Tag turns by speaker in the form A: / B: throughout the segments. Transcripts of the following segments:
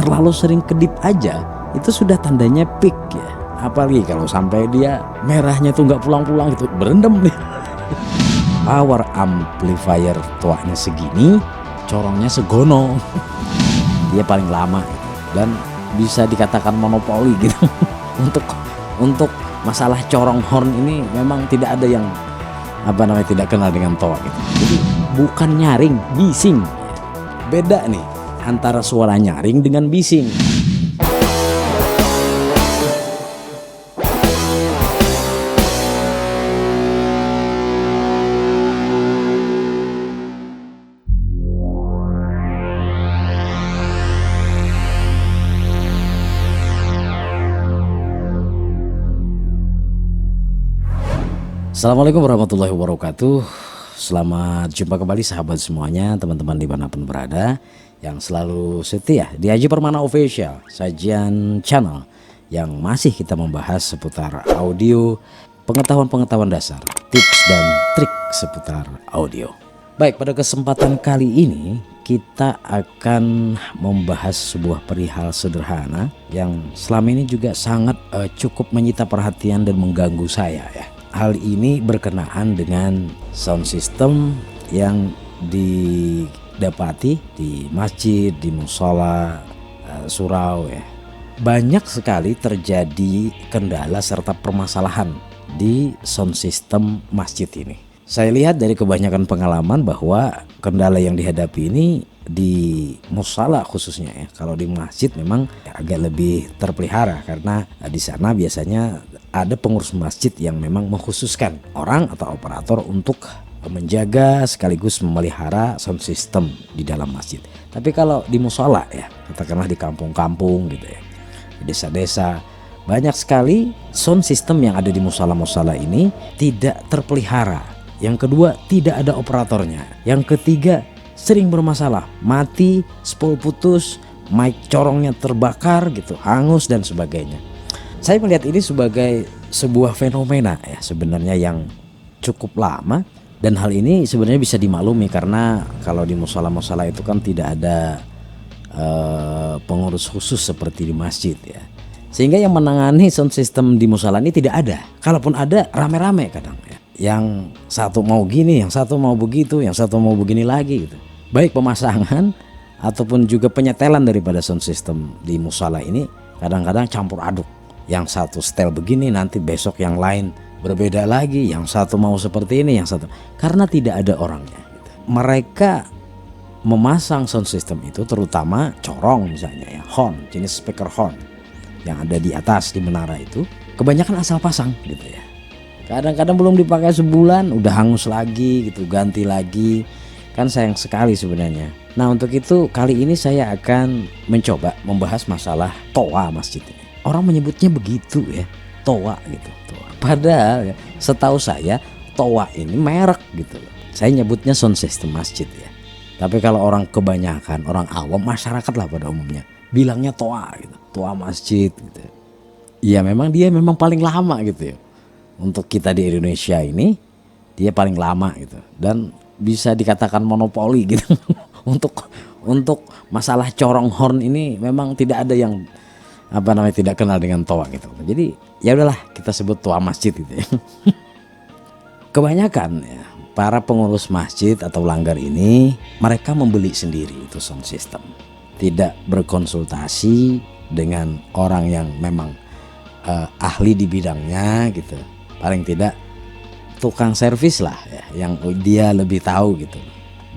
A: terlalu sering kedip aja itu sudah tandanya peak ya. Apalagi kalau sampai dia merahnya tuh nggak pulang-pulang gitu, berendam nih. Power amplifier tuanya segini, corongnya segono. Dia paling lama gitu. Dan bisa dikatakan monopoli gitu. Untuk masalah corong horn ini memang tidak ada yang tidak kenal dengan toa gitu. Jadi bukan nyaring, bising. Beda nih antara suara nyaring dengan bising. Assalamualaikum warahmatullahi wabarakatuh. Selamat jumpa kembali sahabat semuanya, teman-teman dimanapun berada, yang selalu setia di Haji Permana Official, sajian channel yang masih kita membahas seputar audio, pengetahuan-pengetahuan dasar, tips dan trik seputar audio. Baik, pada kesempatan kali ini kita akan membahas sebuah perihal sederhana yang selama ini juga sangat cukup menyita perhatian dan mengganggu saya ya. Hal ini berkenaan dengan sound system yang didapati di masjid, di mushola, surau ya. Banyak sekali terjadi kendala serta permasalahan di sound system masjid ini. Saya lihat dari kebanyakan pengalaman bahwa kendala yang dihadapi ini di mushola khususnya ya. Kalau di masjid memang agak lebih terpelihara karena di sana biasanya ada pengurus masjid yang memang mengkhususkan orang atau operator untuk menjaga sekaligus memelihara sound system di dalam masjid. Tapi kalau di mushola ya, katakanlah di kampung-kampung gitu ya, di desa-desa, banyak sekali sound system yang ada di mushola-mushola ini tidak terpelihara. Yang kedua, tidak ada operatornya. Yang ketiga, sering bermasalah, mati, spol putus, mic corongnya terbakar gitu, hangus dan sebagainya. Saya melihat ini sebagai sebuah fenomena ya sebenarnya yang cukup lama, dan hal ini sebenarnya bisa dimaklumi karena kalau di mushola-mushola itu kan tidak ada pengurus khusus seperti di masjid ya. Sehingga yang menangani sound system di mushola ini tidak ada. Kalaupun ada, rame-rame kadang ya. Yang satu mau gini, yang satu mau begitu, yang satu mau begini lagi gitu. Baik pemasangan ataupun juga penyetelan daripada sound system di mushola ini kadang-kadang campur aduk. Yang satu style begini, nanti besok yang lain berbeda lagi, yang satu mau seperti ini, yang satu, karena tidak ada orangnya gitu. Mereka memasang sound system itu terutama corong misalnya ya, horn, jenis speaker horn yang ada di atas di menara itu kebanyakan asal pasang gitu ya. Kadang-kadang belum dipakai sebulan udah hangus lagi gitu, ganti lagi, kan sayang sekali sebenarnya. Nah, untuk itu kali ini saya akan mencoba membahas masalah toa masjid ini. Orang menyebutnya begitu ya, toa gitu. Toa. Padahal ya, setahu saya toa ini merek gitu. Saya nyebutnya sound system masjid ya. Tapi kalau orang kebanyakan, orang awam, masyarakat lah pada umumnya, bilangnya toa gitu, toa masjid gitu. Ya memang dia memang paling lama gitu ya. Untuk kita di Indonesia ini dia paling lama gitu. Dan bisa dikatakan monopoli gitu. Untuk masalah corong horn ini memang tidak ada yang tidak kenal dengan toa gitu. Jadi ya udahlah kita sebut toa masjid gitu ya. Kebanyakan ya, para pengurus masjid atau langgar ini mereka membeli sendiri itu sound system. Tidak berkonsultasi dengan orang yang memang ahli di bidangnya gitu. Paling tidak tukang servis lah ya, yang dia lebih tahu gitu.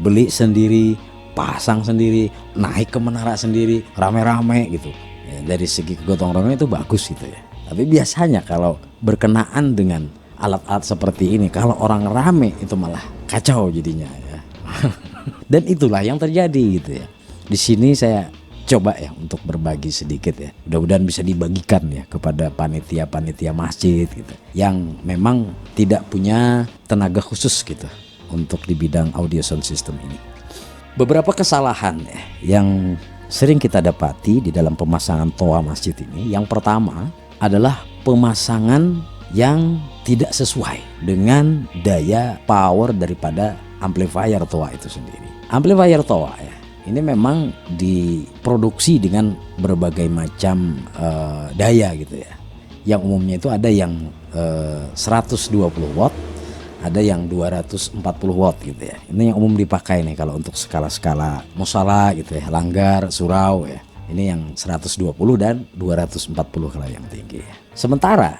A: Beli sendiri, pasang sendiri, naik ke menara sendiri, rame-rame gitu. Ya, dari segi kegotong royongan itu bagus gitu ya. Tapi biasanya kalau berkenaan dengan alat-alat seperti ini, kalau orang rame itu malah kacau jadinya ya. Dan itulah yang terjadi gitu ya. Di sini saya coba ya untuk berbagi sedikit ya. Mudah-mudahan bisa dibagikan ya kepada panitia-panitia masjid gitu, yang memang tidak punya tenaga khusus gitu untuk di bidang audio sound system ini. Beberapa kesalahan ya yang sering kita dapati di dalam pemasangan toa masjid ini. Yang pertama adalah pemasangan yang tidak sesuai dengan daya power daripada amplifier toa itu sendiri. Amplifier toa ya, ini memang diproduksi dengan berbagai macam daya gitu ya. Yang umumnya itu ada yang 120 watt, ada yang 240 watt gitu ya. Ini yang umum dipakai nih kalau untuk skala-skala musala gitu ya, langgar, surau ya. Ini yang 120 dan 240 kalau yang tinggi ya. Sementara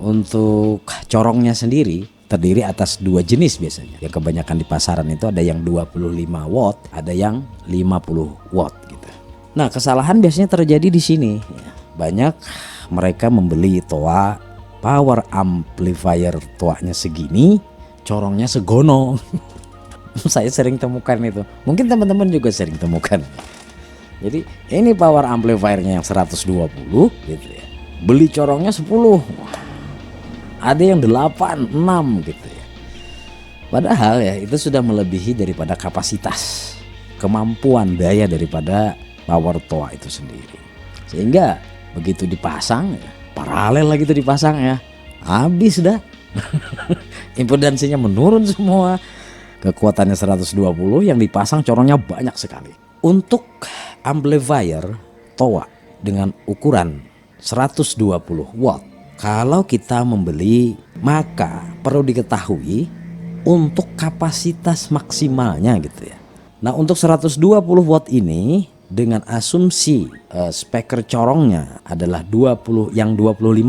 A: untuk corongnya sendiri terdiri atas dua jenis biasanya. Yang kebanyakan di pasaran itu ada yang 25 watt, ada yang 50 watt gitu. Nah, kesalahan biasanya terjadi di sini ya. Banyak mereka membeli toa power amplifier, toanya segini, corongnya segono. Saya sering temukan itu. Mungkin teman-teman juga sering temukan. Jadi ini power amplifiernya yang 120 gitu ya. Beli corongnya 10. Ada yang 8, 6 gitu ya. Padahal ya itu sudah melebihi daripada kapasitas, kemampuan daya daripada power toa itu sendiri. Sehingga begitu dipasang ya, paralel lagi itu dipasang ya, habis dah. Impedansinya menurun semua. Kekuatannya 120, yang dipasang corongnya banyak sekali. Untuk amplifier toa dengan ukuran 120 watt, kalau kita membeli, maka perlu diketahui untuk kapasitas maksimalnya gitu ya. Nah, untuk 120 watt ini dengan asumsi speaker corongnya adalah 25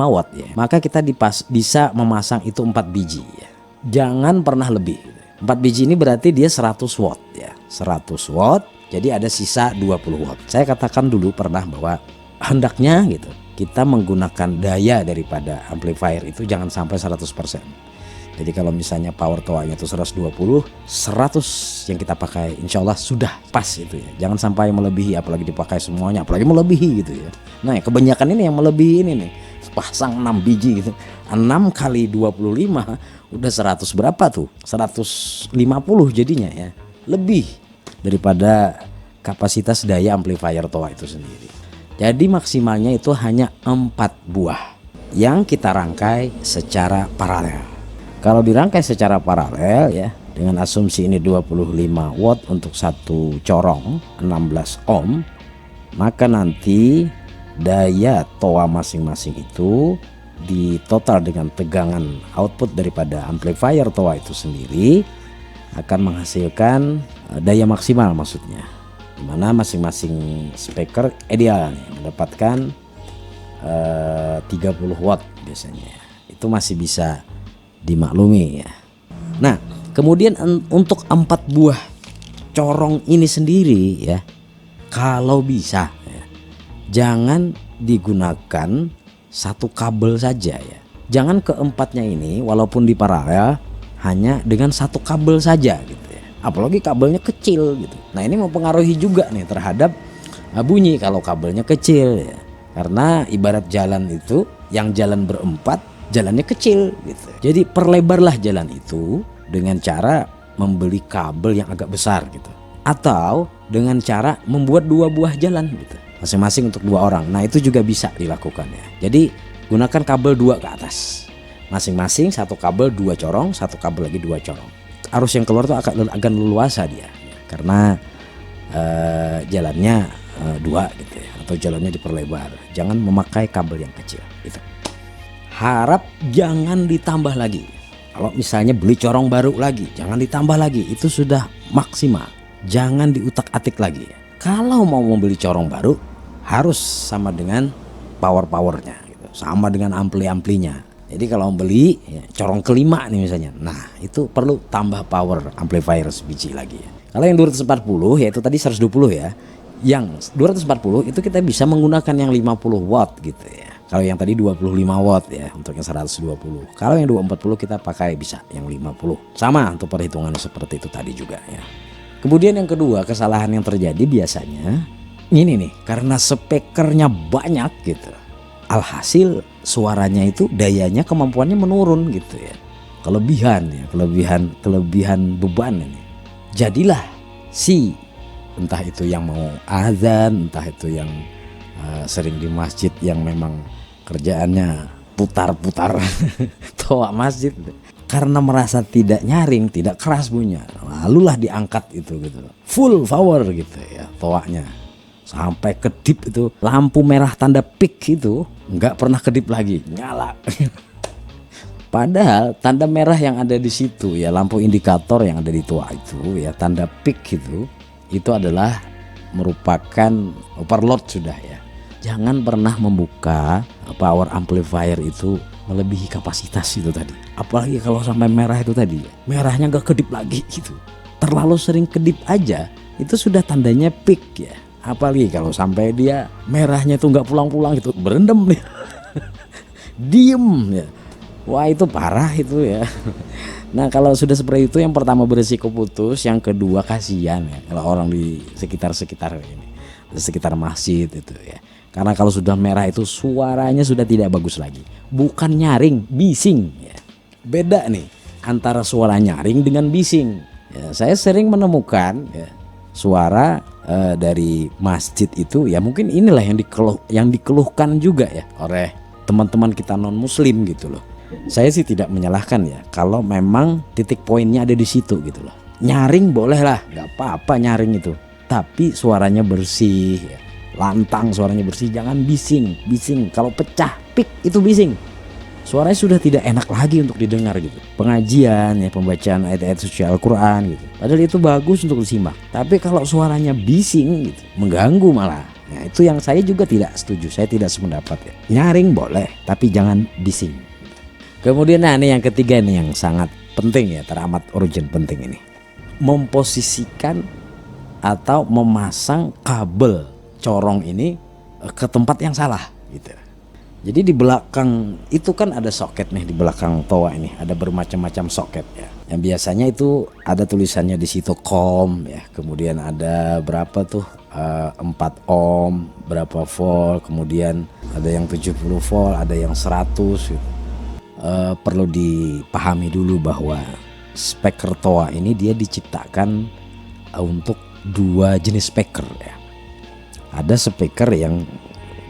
A: watt ya, maka kita bisa memasang itu 4 biji ya. Jangan pernah lebih. 4 biji ini berarti dia 100 watt ya. 100 watt, jadi ada sisa 20 watt. Saya katakan dulu pernah bahwa hendaknya gitu kita menggunakan daya daripada amplifier itu jangan sampai 100%. Jadi kalau misalnya power toanya itu 120, 100 yang kita pakai insya Allah sudah pas itu ya. Jangan sampai melebihi, apalagi dipakai semuanya, apalagi melebihi gitu ya. Nah, kebanyakan ini yang melebihi ini nih, pasang 6 biji gitu. 6 kali 25 udah 100 berapa tuh? 150 jadinya ya. Lebih daripada kapasitas daya amplifier toa itu sendiri. Jadi maksimalnya itu hanya 4 buah yang kita rangkai secara paralel. Kalau dirangkai secara paralel ya, dengan asumsi ini 25 watt untuk satu corong 16 ohm, maka nanti daya toa masing-masing itu di total dengan tegangan output daripada amplifier toa itu sendiri akan menghasilkan daya maksimal, maksudnya dimana masing-masing speaker ideal mendapatkan 30 watt biasanya. Itu masih bisa dimaklumi ya. Nah, kemudian untuk 4 buah corong ini sendiri ya, kalau bisa ya, jangan digunakan satu kabel saja ya. Jangan keempatnya ini walaupun di paralel hanya dengan satu kabel saja gitu. Apalagi kabelnya kecil gitu. Nah, ini mempengaruhi juga nih terhadap bunyi kalau kabelnya kecil ya. Karena ibarat jalan itu, yang jalan berempat, jalannya kecil gitu. Jadi perlebarlah jalan itu dengan cara membeli kabel yang agak besar gitu. Atau dengan cara membuat 2 buah jalan gitu. Masing-masing untuk 2 orang. Nah, itu juga bisa dilakukan ya. Jadi gunakan kabel 2 ke atas. Masing-masing satu kabel 2 corong, satu kabel lagi 2 corong. Arus yang keluar tuh akan leluasa dia karena jalannya 2 gitu ya, atau jalannya diperlebar. Jangan memakai kabel yang kecil itu. Harap jangan ditambah lagi. Kalau misalnya beli corong baru lagi, jangan ditambah lagi, itu sudah maksimal. Jangan diutak-atik lagi. Kalau mau membeli corong baru harus sama dengan powernya gitu, sama dengan ampli-amplinya. Jadi kalau beli ya, corong kelima nih misalnya, nah itu perlu tambah power amplifier sebiji lagi ya. Kalau yang 240 yaitu tadi 120 ya, yang 240 itu kita bisa menggunakan yang 50 watt gitu ya. Kalau yang tadi 25 watt ya untuk yang 120. Kalau yang 240 kita pakai bisa yang 50. Sama untuk perhitungannya seperti itu tadi juga ya. Kemudian yang kedua, kesalahan yang terjadi biasanya ini nih, karena speakernya banyak gitu. Alhasil suaranya itu dayanya, kemampuannya menurun gitu ya. Kelebihan beban ini. Jadilah si entah itu yang mau azan, entah itu yang sering di masjid yang memang kerjaannya putar-putar toa masjid. karena merasa tidak nyaring, tidak keras bunyinya, lalulah diangkat itu gitu, full power gitu ya toaknya, sampai kedip itu lampu merah tanda pik itu nggak pernah kedip lagi, nyala. Padahal tanda merah yang ada di situ ya, lampu indikator yang ada di toa itu ya, tanda pik itu adalah merupakan overload sudah ya. Jangan pernah membuka power amplifier itu melebihi kapasitas itu tadi. Apalagi kalau sampai merah itu tadi, merahnya gak kedip lagi gitu. Terlalu sering kedip aja itu sudah tandanya peak ya. Apalagi kalau sampai dia merahnya itu gak pulang-pulang gitu, berendam nih. Diem ya. Wah itu parah itu ya. Nah kalau sudah seperti itu, yang pertama berisiko putus, yang kedua kasihan ya kalau orang di sekitar ini, di sekitar masjid itu ya. Karena kalau sudah merah itu suaranya sudah tidak bagus lagi. Bukan nyaring, bising ya. Beda nih antara suara nyaring dengan bising ya. Saya sering menemukan ya, suara dari masjid itu ya, mungkin inilah yang dikeluhkan juga ya oleh teman-teman kita non muslim gitu loh. Saya sih tidak menyalahkan ya kalau memang titik poinnya ada di situ gitu loh. Nyaring boleh lah, nggak apa-apa nyaring itu, tapi suaranya bersih ya. Lantang suaranya bersih, jangan bising. Kalau pecah pik itu bising, suaranya sudah tidak enak lagi untuk didengar gitu. Pengajian ya, pembacaan ayat-ayat suci Al-Quran gitu, padahal itu bagus untuk disimak, tapi kalau suaranya bising gitu, mengganggu malah. Nah itu yang saya juga tidak setuju, saya tidak sependapat ya. Nyaring boleh tapi jangan bising. Kemudian nah ini yang ketiga nih yang sangat penting ya, teramat urgent penting ini, memposisikan atau memasang kabel corong ini ke tempat yang salah gitu. Jadi di belakang itu kan ada soket nih, di belakang toa ini ada bermacam-macam soket ya. Yang biasanya itu ada tulisannya di situ COM ya. Kemudian ada berapa tuh 4 ohm, berapa volt, kemudian ada yang 70 volt, ada yang 100 gitu. Perlu dipahami dulu bahwa speaker toa ini dia diciptakan untuk dua jenis speaker ya. Ada speaker yang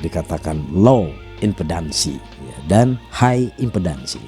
A: dikatakan low impedansi ya, dan high impedansi.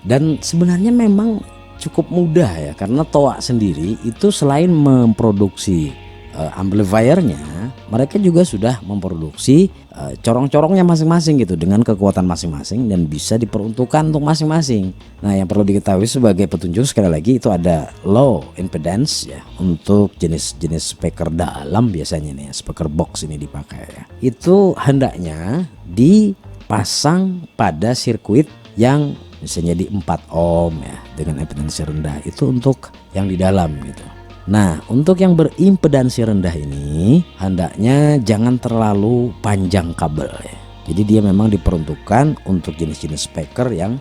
A: Dan sebenarnya memang cukup mudah ya, karena toa sendiri itu selain memproduksi amplifiernya, mereka juga sudah memproduksi corong-corongnya masing-masing gitu dengan kekuatan masing-masing dan bisa diperuntukkan untuk masing-masing. Nah yang perlu diketahui sebagai petunjuk sekali lagi, itu ada low impedance ya untuk jenis-jenis speaker dalam, biasanya nih speaker box ini dipakai ya. Itu hendaknya dipasang pada sirkuit yang misalnya di 4 ohm ya dengan impedansi rendah, itu untuk yang di dalam gitu. Nah untuk yang berimpedansi rendah ini hendaknya jangan terlalu panjang kabel ya. Jadi dia memang diperuntukkan untuk jenis-jenis speaker yang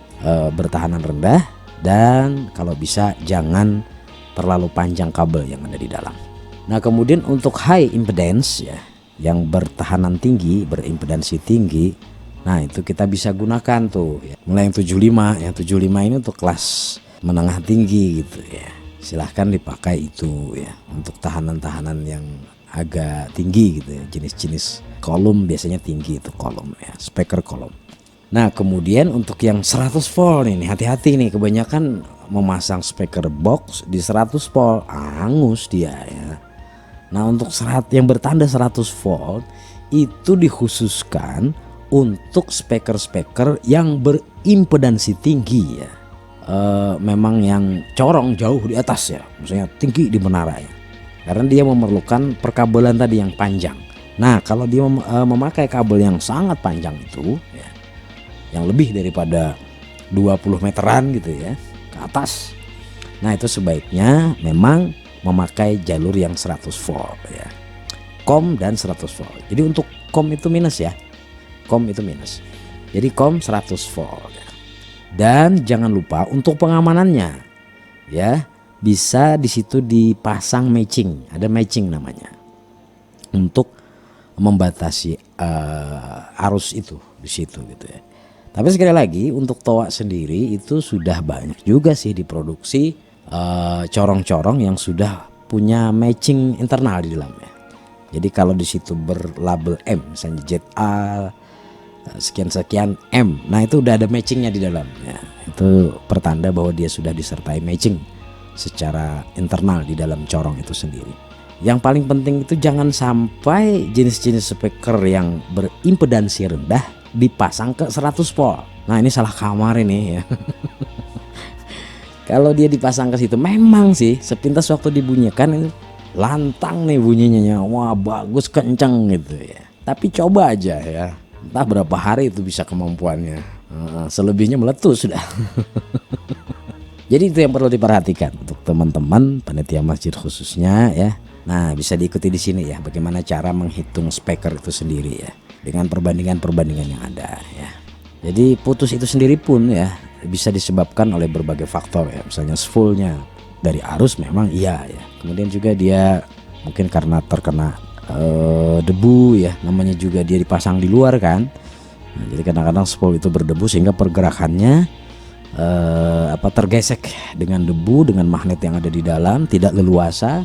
A: bertahanan rendah, dan kalau bisa jangan terlalu panjang kabel yang ada di dalam. Nah kemudian untuk high impedance ya, yang bertahanan tinggi, berimpedansi tinggi, nah itu kita bisa gunakan tuh ya. Mulai yang 75, yang 75 ini untuk kelas menengah tinggi gitu ya. Silahkan dipakai itu ya untuk tahanan-tahanan yang agak tinggi gitu ya. Jenis-jenis kolom biasanya tinggi itu kolom ya, speaker kolom. Nah kemudian untuk yang 100 volt ini hati-hati nih, kebanyakan memasang speaker box di 100 volt, angus dia ya. Nah untuk yang bertanda 100 volt itu dikhususkan untuk speaker-speaker yang berimpedansi tinggi ya. Memang yang corong jauh di atas ya, maksudnya tinggi di menara ya, karena dia memerlukan perkabelan tadi yang panjang. Nah kalau dia memakai kabel yang sangat panjang itu ya, yang lebih daripada 20 meteran gitu ya ke atas, nah itu sebaiknya memang memakai jalur yang 100 volt ya, COM dan 100 volt. Jadi untuk COM itu minus ya, COM itu minus, jadi COM 100 volt ya. Dan jangan lupa untuk pengamanannya ya, bisa di situ dipasang matching, ada matching namanya, untuk membatasi arus itu di situ gitu ya. Tapi sekali lagi untuk toa sendiri itu sudah banyak juga sih diproduksi corong-corong yang sudah punya matching internal di dalamnya. Jadi kalau di situ berlabel M misalnya ZA sekian-sekian M. Nah itu udah ada matchingnya di dalam ya. Itu pertanda bahwa dia sudah disertai matching secara internal di dalam corong itu sendiri. Yang paling penting itu jangan sampai jenis-jenis speaker yang berimpedansi rendah dipasang ke 100 volt. Nah ini salah kamar ini ya. Kalau dia dipasang ke situ memang sih sepintas waktu dibunyikan itu lantang nih bunyinya, wah bagus kenceng gitu ya. Tapi coba aja ya, entah berapa hari itu bisa kemampuannya. Selebihnya meletus sudah. Jadi itu yang perlu diperhatikan untuk teman-teman panitia masjid khususnya ya. Nah bisa diikuti di sini ya, bagaimana cara menghitung speaker itu sendiri ya, dengan perbandingan-perbandingan yang ada ya. Jadi putus itu sendiri pun ya bisa disebabkan oleh berbagai faktor ya, misalnya fullnya dari arus memang iya ya. Kemudian juga dia mungkin karena terkena debu ya, namanya juga dia dipasang di luar kan. Nah, jadi kadang-kadang spool itu berdebu sehingga pergerakannya tergesek dengan debu, dengan magnet yang ada di dalam, tidak leluasa.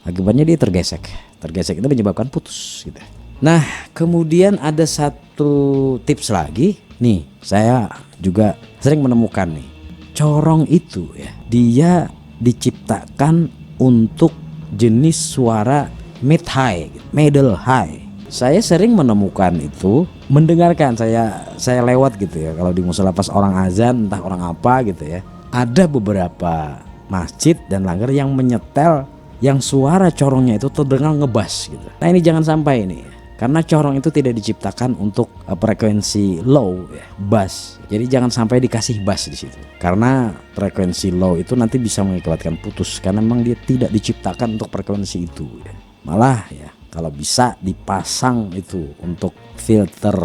A: Akibatnya dia tergesek itu menyebabkan putus gitu. Nah kemudian ada satu tips lagi nih, saya juga sering menemukan nih, corong itu ya dia diciptakan untuk jenis suara mid high, middle high. Saya sering menemukan itu, mendengarkan, saya lewat gitu ya, kalau di musola pas orang azan entah orang apa gitu ya, ada beberapa masjid dan langgar yang menyetel yang suara corongnya itu terdengar ngebas gitu. Nah ini jangan sampai ini, karena corong itu tidak diciptakan untuk frekuensi low ya, bass. Jadi jangan sampai dikasih bass di situ, karena frekuensi low itu nanti bisa mengakibatkan putus, karena memang dia tidak diciptakan untuk frekuensi itu ya. Malah ya kalau bisa dipasang itu untuk filter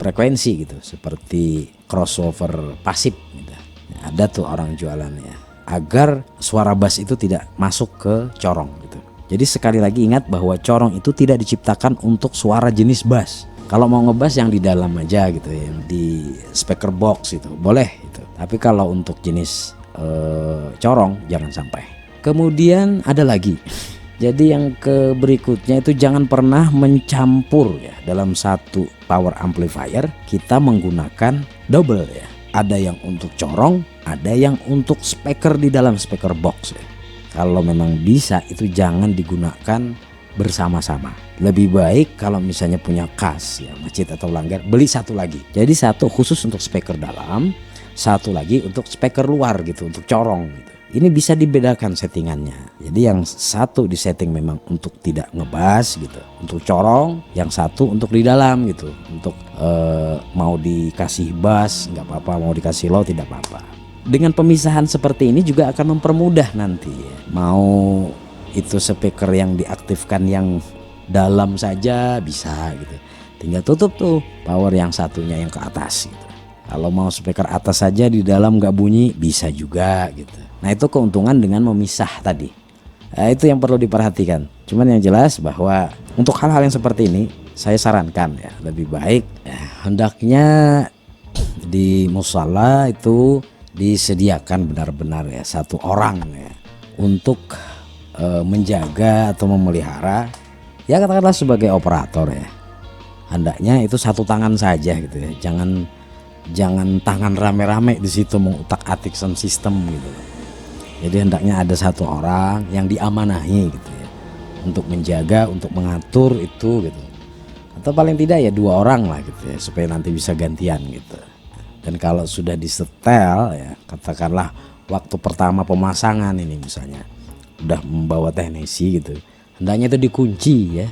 A: frekuensi gitu, seperti crossover pasif gitu. Ada tuh orang jualannya, agar suara bass itu tidak masuk ke corong gitu. Jadi sekali lagi ingat bahwa corong itu tidak diciptakan untuk suara jenis bass. Kalau mau ngebas yang di dalam aja gitu, yang di speaker box itu boleh itu. Tapi kalau untuk jenis corong jangan sampai. Kemudian ada lagi. Jadi yang berikutnya itu jangan pernah mencampur ya, dalam satu power amplifier kita menggunakan double ya. Ada yang untuk corong, ada yang untuk speaker di dalam speaker box ya. Kalau memang bisa itu jangan digunakan bersama-sama. Lebih baik kalau misalnya punya kas ya, masjid atau langgar, beli satu lagi. Jadi satu khusus untuk speaker dalam, satu lagi untuk speaker luar gitu, untuk corong gitu. Ini bisa dibedakan settingannya. Jadi yang satu disetting memang untuk tidak ngebas gitu, untuk corong, yang satu untuk di dalam gitu, untuk mau dikasih bass nggak apa-apa, mau dikasih low tidak apa-apa. Dengan pemisahan seperti ini juga akan mempermudah nanti ya. Mau itu speaker yang diaktifkan yang dalam saja bisa gitu, tinggal tutup tuh power yang satunya yang ke atas gitu. Kalau mau speaker atas saja di dalam nggak bunyi bisa juga gitu. Nah itu keuntungan dengan memisah tadi. Nah, itu yang perlu diperhatikan. Cuman yang jelas bahwa untuk hal-hal yang seperti ini saya sarankan ya, lebih baik ya, hendaknya di musala itu disediakan benar-benar ya satu orang ya untuk menjaga atau memelihara, ya katakanlah sebagai operator ya. Hendaknya itu satu tangan saja gitu ya. Jangan tangan rame-rame di situ mengutak-atik sound system gitu. Jadi hendaknya ada satu orang yang diamanahi gitu ya, untuk menjaga, untuk mengatur itu gitu. Atau paling tidak ya 2 orang lah gitu ya, supaya nanti bisa gantian gitu. Dan kalau sudah disetel ya, katakanlah waktu pertama pemasangan ini misalnya udah membawa teknisi gitu, hendaknya itu dikunci ya.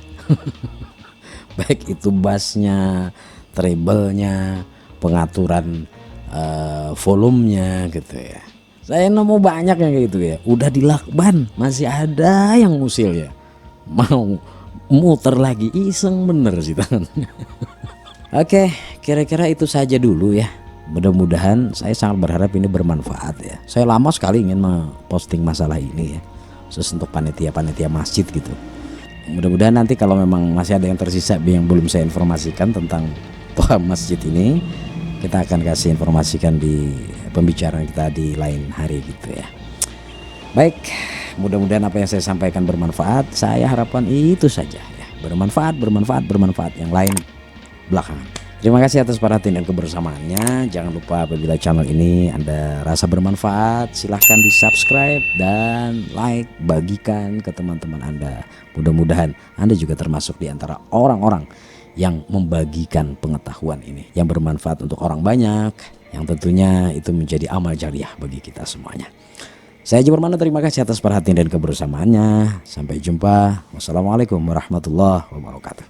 A: Baik itu bassnya, treble-nya, pengaturan volumenya gitu ya. Saya nemu banyak yang kayak gitu ya, udah dilakban masih ada yang ngusil ya, mau muter lagi, iseng bener sih tangannya. Oke, kira-kira itu saja dulu ya. Mudah-mudahan, saya sangat berharap ini bermanfaat ya. Saya lama sekali ingin memposting masalah ini ya, khusus untuk panitia-panitia masjid gitu. Mudah-mudahan nanti kalau memang masih ada yang tersisa yang belum saya informasikan tentang toa masjid ini, kita akan kasih informasikan di pembicaraan kita di lain hari gitu ya. Baik, mudah-mudahan apa yang saya sampaikan bermanfaat. Saya harapkan itu saja ya, bermanfaat. Yang lain belakangan. Terima kasih atas perhatian dan kebersamaannya. Jangan lupa apabila channel ini Anda rasa bermanfaat, silahkan di subscribe dan like, bagikan ke teman-teman Anda. Mudah-mudahan Anda juga termasuk di antara orang-orang yang membagikan pengetahuan ini, yang bermanfaat untuk orang banyak, yang tentunya itu menjadi amal jariah bagi kita semuanya. Saya Haji Permana, terima kasih atas perhatian dan kebersamaannya. Sampai jumpa. Wassalamualaikum warahmatullahi wabarakatuh.